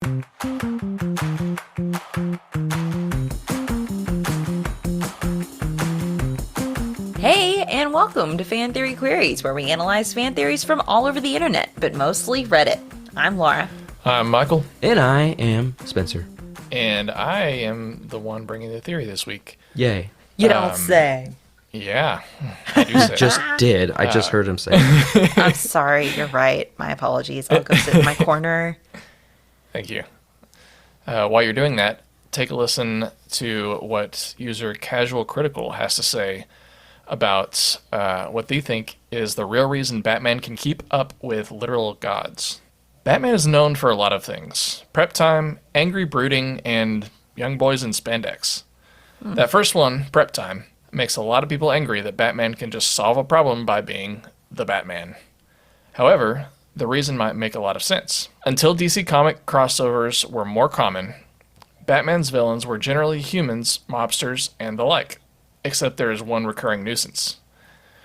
Hey, and welcome to Fan Theory Queries, where we analyze fan theories from all over the internet, but mostly Reddit. I'm Laura. I'm Michael. And I am Spencer. And I am the one bringing the theory this week. Yay. You don't say. Yeah, I do say. Just did. I just heard him say. I'm sorry, you're right. My apologies. I'll go sit in my corner. Thank you. While you're doing that, take a listen to what user Casual Critical has to say about what they think is the real reason Batman can keep up with literal gods. Batman is known for a lot of things. Prep time, angry brooding, and young boys in spandex. That first one, prep time, makes a lot of people angry that Batman can just solve a problem by being the Batman. However, the reason might make a lot of sense. Until DC comic crossovers were more common, Batman's villains were generally humans, mobsters, and the like, except there is one recurring nuisance.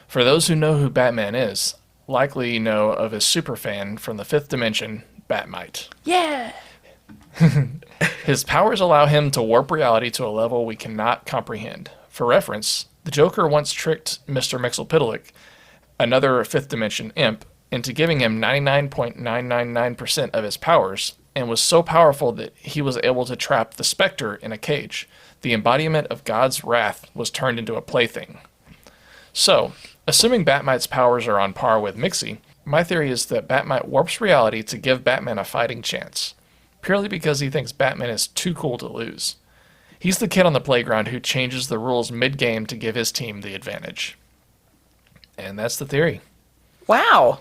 For those who know who Batman is, likely know of his superfan from the fifth dimension, Batmite. Yeah. His powers allow him to warp reality to a level we cannot comprehend. For reference, the Joker once tricked Mr. Mxyzptlk, another fifth dimension imp, into giving him 99.999% of his powers, and was so powerful that he was able to trap the Spectre in a cage. The embodiment of God's wrath was turned into a plaything. So, assuming Batmite's powers are on par with Mixie, my theory is that Batmite warps reality to give Batman a fighting chance, purely because he thinks Batman is too cool to lose. He's the kid on the playground who changes the rules mid-game to give his team the advantage. And that's the theory. Wow.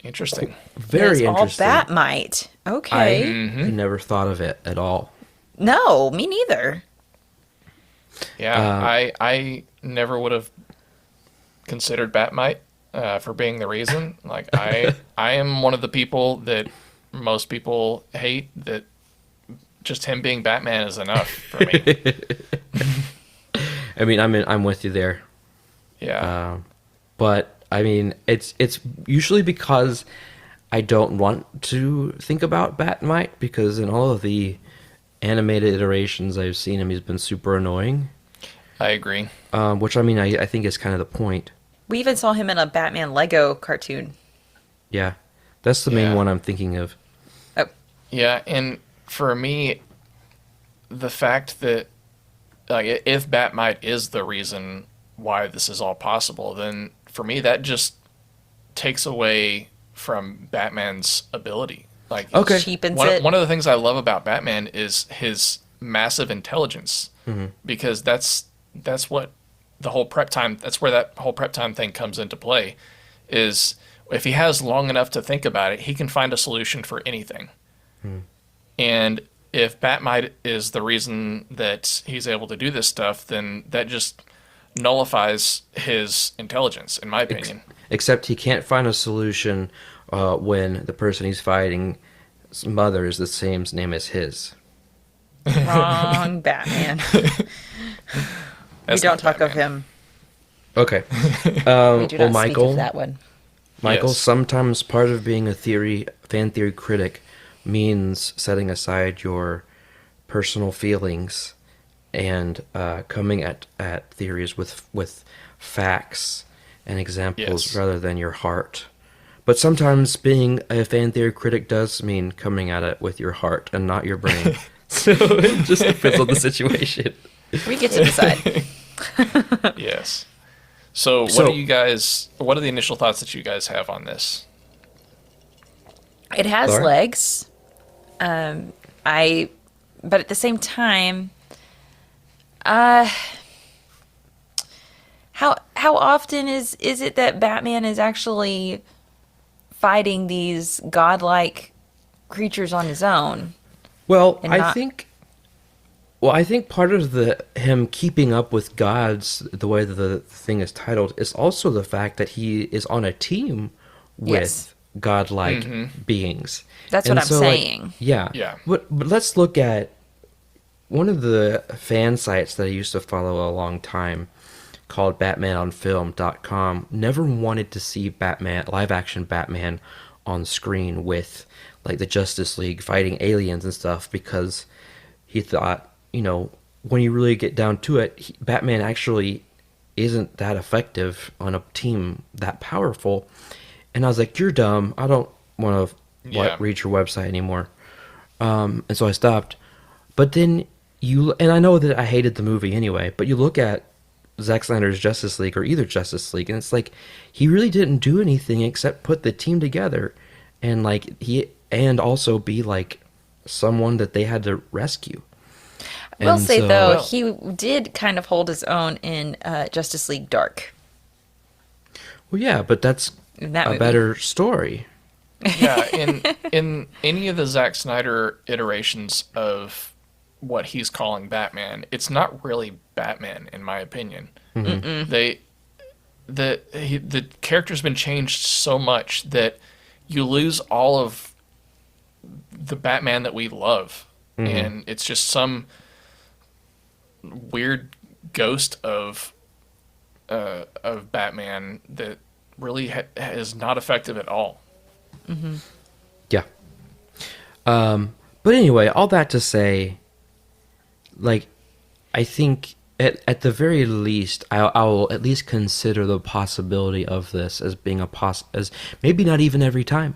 Interesting. Very interesting. All Batmite. Okay. I never thought of it at all. No, me neither. Yeah, I never would have considered Batmite for being the reason. Like, I am one of the people that most people hate, that just him being Batman is enough for me. I mean, I'm with you there. Yeah. But I mean, it's usually because I don't want to think about Batmite, because in all of the animated iterations I've seen him, he's been super annoying. I agree. Which, I mean, I think is kind of the point. We even saw him in a Batman Lego cartoon. Yeah. That's the main Yeah. one I'm thinking of. Oh. Yeah, and for me, the fact that, like, if Batmite is the reason why this is all possible, then for me that just takes away from Batman's ability. Like, Okay. Cheapens it. one of the things I love about Batman is his massive intelligence, because that's what the whole prep time. That's where that whole prep time thing comes into play. Is if he has long enough to think about it, he can find a solution for anything. And if Batmite is the reason that he's able to do this stuff, then that just nullifies his intelligence, in my opinion. Except he can't find a solution when the person he's fighting's mother is the same name as his. Wrong Batman. We That's don't not talk of Batman. him. Okay. We do not speak Michael, of that one. Michael, Yes. sometimes part of being a fan theory critic means setting aside your personal feelings and coming at theories with facts and examples Yes. rather than your heart. But sometimes being a fan theory critic does mean coming at it with your heart and not your brain. So it just depends on the situation. We get to decide. Yes. So So- what are the initial thoughts that you guys have on this? It has Laura? legs. But at the same time, how often is it that Batman is actually fighting these godlike creatures on his own? Well, And I not- think part of him keeping up with gods, the way that the thing is titled, is also the fact that he is on a team with Yes. godlike beings. That's And what I'm so, like, saying. yeah. Yeah. But let's look at one of the fan sites that I used to follow a long time, called BatmanOnFilm.com, never wanted to see live action Batman on screen with like the Justice League fighting aliens and stuff, because he thought, when you really get down to it, Batman actually isn't that effective on a team that powerful. And I was like, you're dumb. I don't want to Yeah. read your website anymore. And so I stopped. But then and I know that I hated the movie anyway, but you look at Zack Snyder's Justice League, or either Justice League, and it's like he really didn't do anything except put the team together, and and also be like someone that they had to rescue. I will And say so- though, Well- he did kind of hold his own in Justice League Dark. Well, yeah, but that's In that a movie. better story. Yeah, in any of the Zack Snyder iterations of what he's calling Batman, it's not really Batman, in my opinion. The character's been changed so much that you lose all of the Batman that we love, and it's just some weird ghost of Batman that really is not effective at all. Yeah. But anyway, all that to say, like, I think at the very least, I will at least consider the possibility of this as being as maybe not even every time.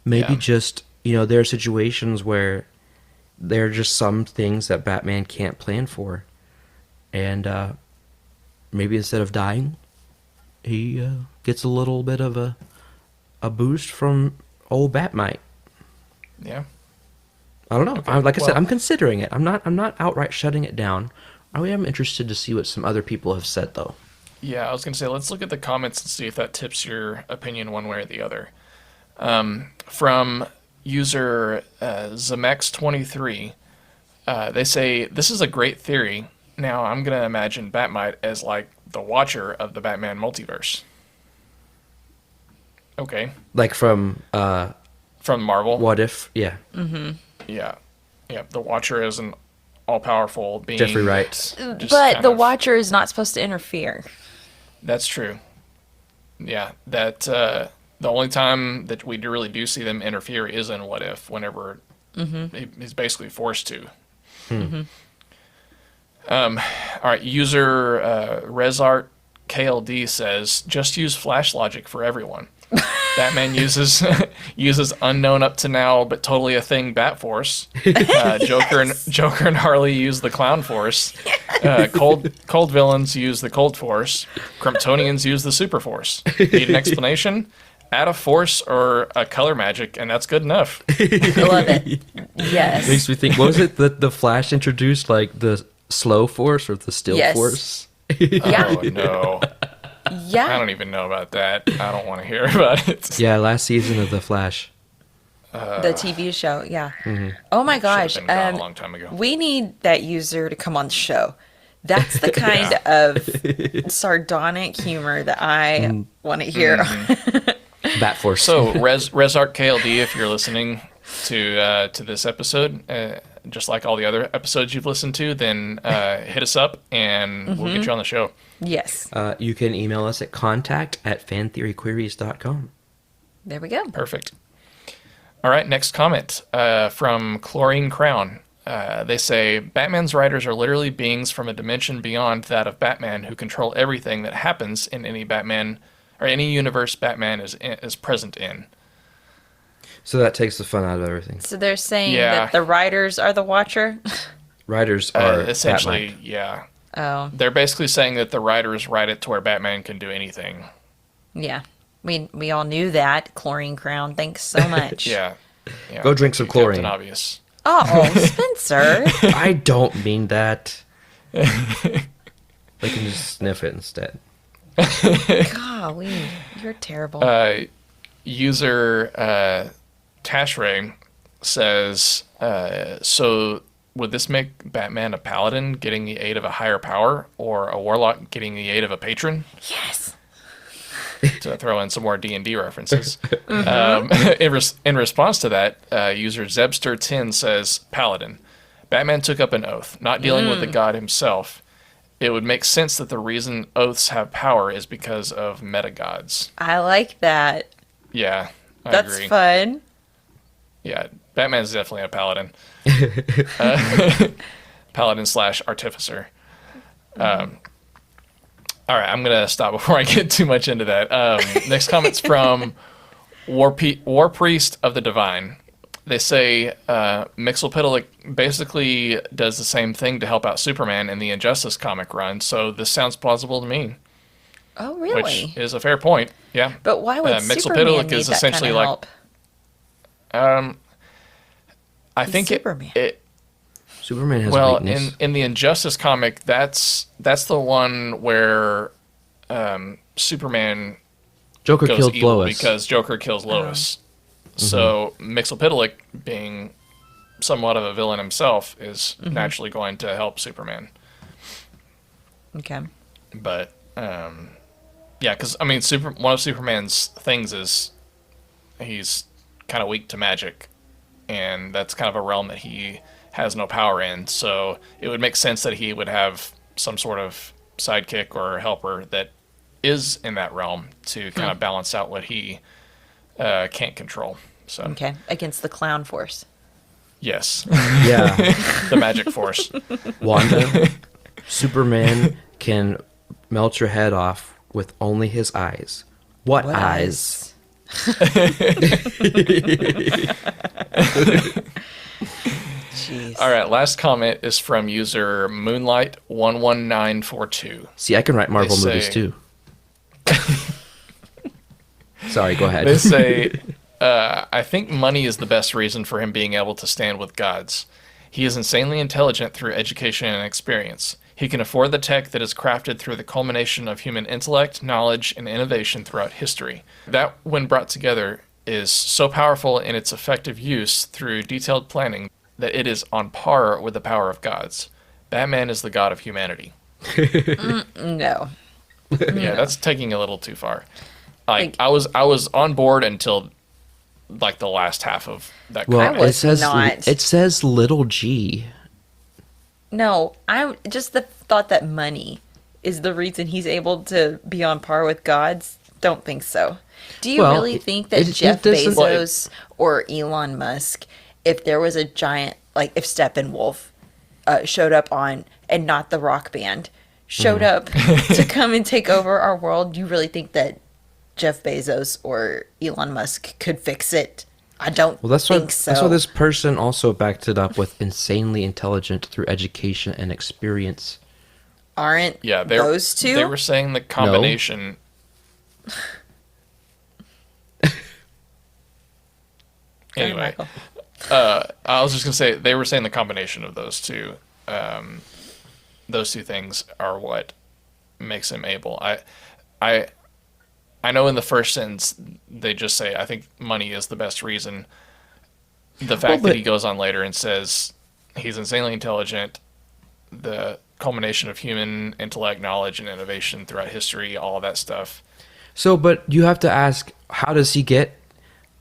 Maybe Yeah. just, there are situations where there are just some things that Batman can't plan for. And maybe instead of dying, he gets a little bit of a boost from old Batmite. Yeah. I don't know. Okay, Like I said, well- I'm considering it. I'm not outright shutting it down. I am interested to see what some other people have said, though. Yeah, I was going to say, let's look at the comments and see if that tips your opinion one way or the other. From user Zemex23, they say, this is a great theory. Now, I'm going to imagine Batmite as like the watcher of the Batman multiverse. Okay. Like from From Marvel. What If? Yeah. Yeah. Yeah, the watcher is an all-powerful being. Jeffrey Wright. that just But kind the of- Watcher is not supposed to interfere. That's true. Yeah, that the only time that we really do see them interfere is in What If, whenever he's basically forced to. All right, user Resart KLD says, just use Flash logic for everyone. Batman uses unknown up to now, but totally a thing Bat Force. Joker and Harley use the Clown Force. Cold villains use the Cold Force. Kryptonians use the Super Force. Need an explanation? Add a force or a color magic, and that's good enough. I love it. Yes. Makes me think. What was it that the Flash introduced? Like the slow force or the still Yes. force? Yeah. Oh no, I Yeah. don't even know about that. I don't want to hear about it. Yeah, last season of the Flash. The TV show. Yeah. Oh my gosh. Should've been gone a long time ago. We need that user to come on the show. That's the kind of sardonic humor that I want to hear. Bat Force. So, Resart KLD, if you're listening to this episode, just like all the other episodes you've listened to, then hit us up and we'll get you on the show. Yes. You can email us at contact@fantheoryqueries.com. There we go. Perfect. All right, next comment from Chlorine Crown. They say, Batman's writers are literally beings from a dimension beyond that of Batman who control everything that happens in any Batman or any universe Batman is present in. So that takes the fun out of everything. So they're saying Yeah. that the writers are the Watcher? Writers are Essentially, Batmite. yeah. Oh, They're basically saying that the writers write it to where Batman can do anything. yeah. We all knew that. Chlorine Crown. Thanks so much. Yeah. Yeah. Go drink some Captain chlorine. Obvious. Oh, Spencer. I don't mean that. They can just sniff it instead. Golly, you're terrible. User Tashray says, so would this make Batman a paladin getting the aid of a higher power or a warlock getting the aid of a patron? Yes. To throw in some more D&D references. In response to that, user Zebster10 says, Paladin. Batman took up an oath, not dealing with the god himself. It would make sense that the reason oaths have power is because of metagods. I like that. Yeah, I That's agree. fun. Yeah, Batman's definitely a paladin. Paladin slash artificer. All right, I'm gonna stop before I get too much into that. Next comment's from War Priest of the Divine. They say Mxyzptlk basically does the same thing to help out Superman in the Injustice comic run, so this sounds plausible to me, Oh, really? which is a fair point. Yeah, But why would Mxyzptlk Superman need is that essentially kind of like help? I He's think Superman. Superman has well weakness. in the Injustice comic that's the one where Superman Joker goes killed evil Lois. because Joker kills Lois. So Mxyzptlk, being somewhat of a villain himself, is naturally going to help Superman. Okay. But yeah, because I mean, one of Superman's things is he's kind of weak to magic, and that's kind of a realm that he has no power in. So it would make sense that he would have some sort of sidekick or helper that is in that realm to kind of balance out what he can't control. So Okay. Against the clown force. yes, Yeah, the magic force. Wanda, Superman can melt your head off with only his eyes. What eyes? Jeez. All right, last comment is from user Moonlight11942. See, I can write Marvel They movies say- too. Sorry, go ahead. They say, I think money is the best reason for him being able to stand with gods. He is insanely intelligent through education and experience. He can afford the tech that is crafted through the culmination of human intellect, knowledge, and innovation throughout history. That, when brought together, is so powerful in its effective use through detailed planning that it is on par with the power of gods. Batman is the god of humanity. No. Yeah, that's taking a little too far. Like- I was on board until like the last half of that. Well, comment. was it says not. it says little G. No. I'm just the thought that money is the reason he's able to be on par with gods. Don't think so. Do you Well, really think that it Jeff doesn't- Bezos or Elon Musk, if there was a giant, like if Steppenwolf showed up on, and not the rock band, showed up to come and take over our world, you really think that Jeff Bezos or Elon Musk could fix it? I don't Well, that's why think so. that's why this person also backed it up with insanely intelligent through education and experience. Aren't Yeah, those two? They were saying the combination. Go ahead, Anyway, Michael. I was just gonna say they were saying the combination of those two things are what makes him able. I know in the first sentence they just say I think money is the best reason. The fact but- that he goes on later and says he's insanely intelligent, the culmination of human intellect, knowledge, and innovation throughout history, all of that stuff. So, but you have to ask, how does he get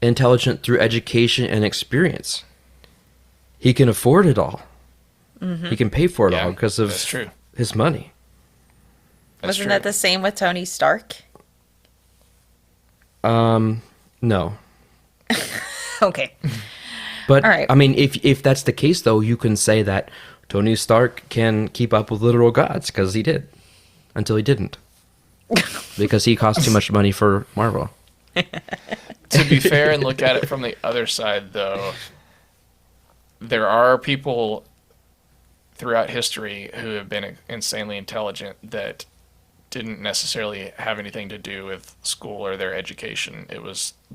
intelligent through education and experience? He can afford it all. He can pay for it Yeah, all because of that's true. his money. That's Wasn't true. that the same with Tony Stark? No. Okay. But All right. I mean, if that's the case, though, you can say that Tony Stark can keep up with literal gods because he did, until he didn't, because he cost too much money for Marvel. To be fair and look at it from the other side, though, there are people throughout history who have been insanely intelligent that didn't necessarily have anything to do with school or their education.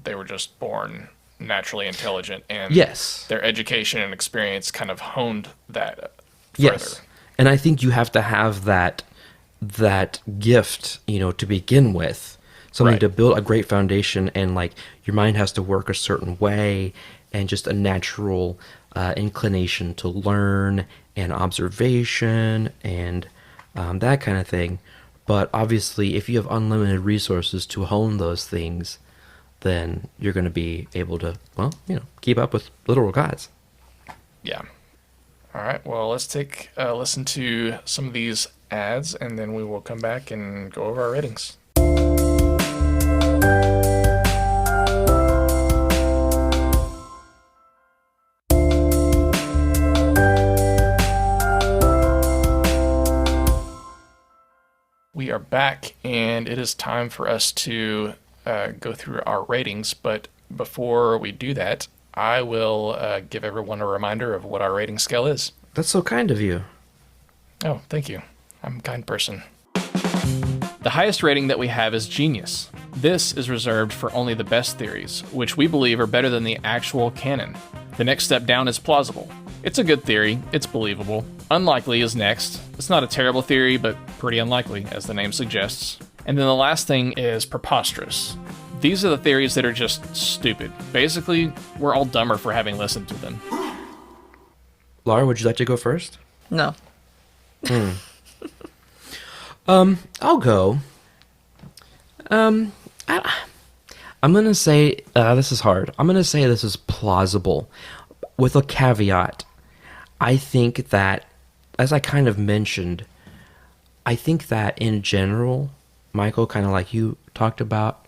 They were just born naturally intelligent, and Yes. their education and experience kind of honed that further. Yes, and I think you have to have that gift, to begin with, something Right. to build a great foundation, and like your mind has to work a certain way, and just a natural inclination to learn and observation and that kind of thing. But obviously, if you have unlimited resources to hone those things, then you're going to be able to, keep up with literal gods. Yeah. All right. Well, let's take a listen to some of these ads, and then we will come back and go over our ratings. are back, and it is time for us to go through our ratings. But before we do that, I will give everyone a reminder of what our rating scale is. That's so kind of you. Oh, thank you. I'm a kind person. The highest rating that we have is Genius. This is reserved for only the best theories, which we believe are better than the actual canon. The next step down is Plausible. It's a good theory, it's believable. Unlikely is next. It's not a terrible theory, but pretty unlikely, as the name suggests. And then the last thing is Preposterous. These are the theories that are just stupid. Basically, we're all dumber for having listened to them. Laura, would you like to go first? No. I'll go. I'm gonna say this is hard. I'm gonna say this is plausible, with a caveat. I think that, as I kind of mentioned, I think that in general, Michael, kind of like you talked about,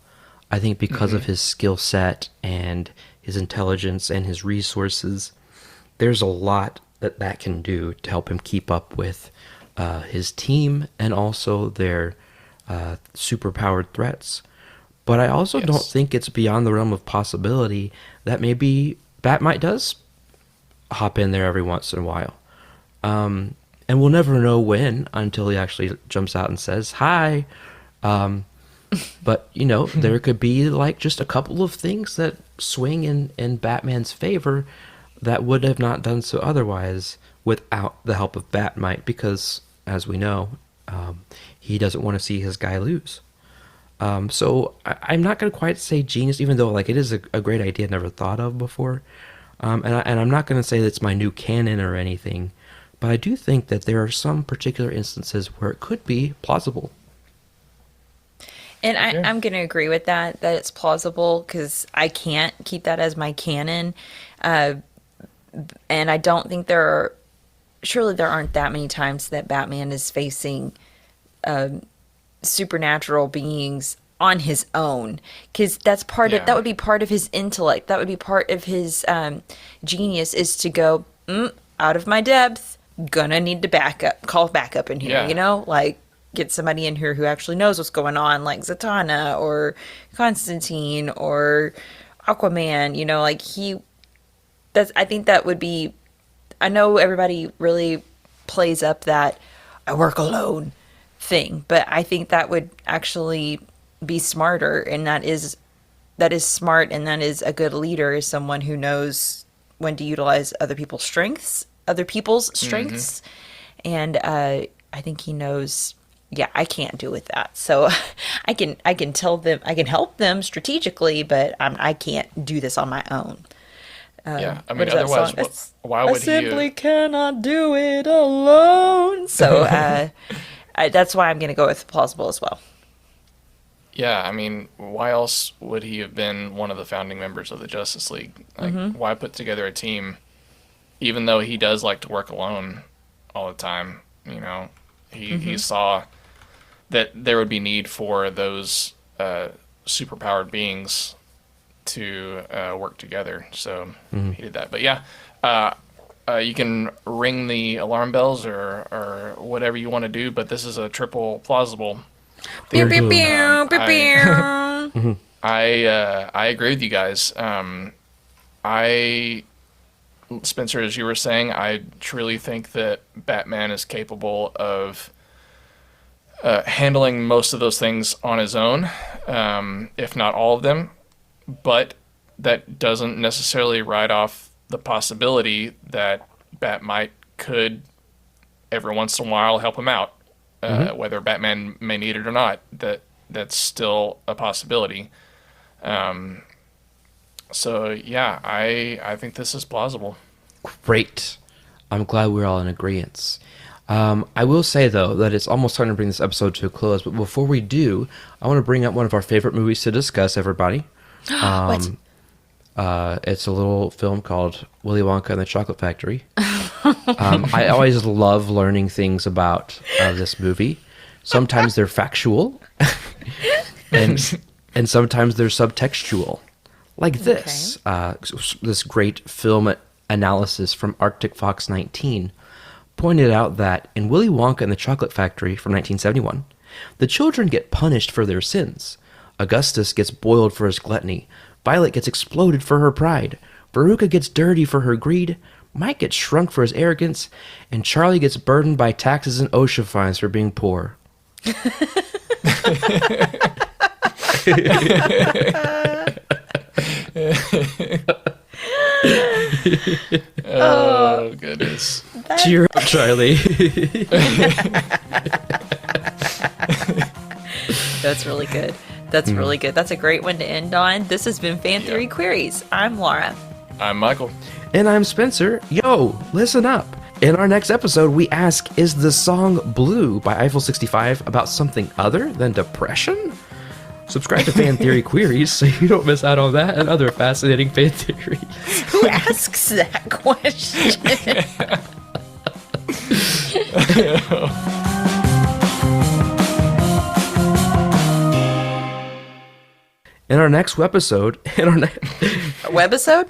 I think because of his skill set and his intelligence and his resources, there's a lot that can do to help him keep up with his team and also their superpowered threats. But I also don't think it's beyond the realm of possibility that maybe Batmite does hop in there every once in a while. And we'll never know when until he actually jumps out and says, hi. But, there could be like just a couple of things that swing in Batman's favor that would have not done so otherwise without the help of Batmite, because, as we know, he doesn't want to see his guy lose. So I'm not going to quite say genius, even though like it is a great idea I've never thought of before. And I'm not going to say that it's my new canon or anything, but I do think that there are some particular instances where it could be plausible. And I'm going to agree with that it's plausible, because I can't keep that as my canon. And I don't think surely there aren't that many times that Batman is facing supernatural beings on his own, because that's that would be part of his intellect. That would be part of his genius, is to go, out of my depth, gonna need to call backup in here, like get somebody in here who actually knows what's going on, like Zatanna or Constantine or Aquaman, I think that would be, I know everybody really plays up that I work alone thing, but I think that would actually be smarter, and that is smart, and that is a good leader, is someone who knows when to utilize other people's strengths, and I think he knows. Yeah, I can't do with that, so I can tell them, I can help them strategically, but I can't do this on my own. I mean, otherwise, why would he? I simply cannot do it alone. So that's why I'm going to go with plausible as well. Yeah, I mean, why else would he have been one of the founding members of the Justice League? Like, why put together a team, even though he does like to work alone all the time? He saw that there would be need for those superpowered beings to work together, so he did that. But yeah, you can ring the alarm bells or whatever you want to do, but this is a triple plausible. Pew, pew, pew, pew, pew. I agree with you guys. Spencer, as you were saying, I truly think that Batman is capable of handling most of those things on his own, if not all of them. But that doesn't necessarily write off the possibility that Batmite could, every once in a while, help him out. Whether Batman may need it or not, that's still a possibility. So yeah, I think this is plausible. Great. I'm glad we're all in agreement. I will say, though, that it's almost time to bring this episode to a close, but before we do, I want to bring up one of our favorite movies to discuss, everybody. What? It's a little film called Willy Wonka and the Chocolate Factory. I always love learning things about this movie. Sometimes they're factual, and sometimes they're subtextual. Like this, this great film analysis from Arctic Fox 19 pointed out that in Willy Wonka and the Chocolate Factory from 1971, The children get punished for their sins. Augustus gets boiled for his gluttony. Violet gets exploded for her pride. Veruca gets dirty for her greed. Mike gets shrunk for his arrogance. And Charlie gets burdened by taxes and OSHA fines for being poor. Oh, goodness. Cheer up, Charlie. That's really good. That's really good. That's a great one to end on. This has been Fan Theory Queries. I'm Laura. I'm Michael. And I'm Spencer. Yo, listen up. In our next episode, we ask, is the song Blue by Eiffel 65 about something other than depression? Subscribe to Fan Theory Queries so you don't miss out on that and other fascinating fan theories. Who asks that question? In our next webisode, Webisode?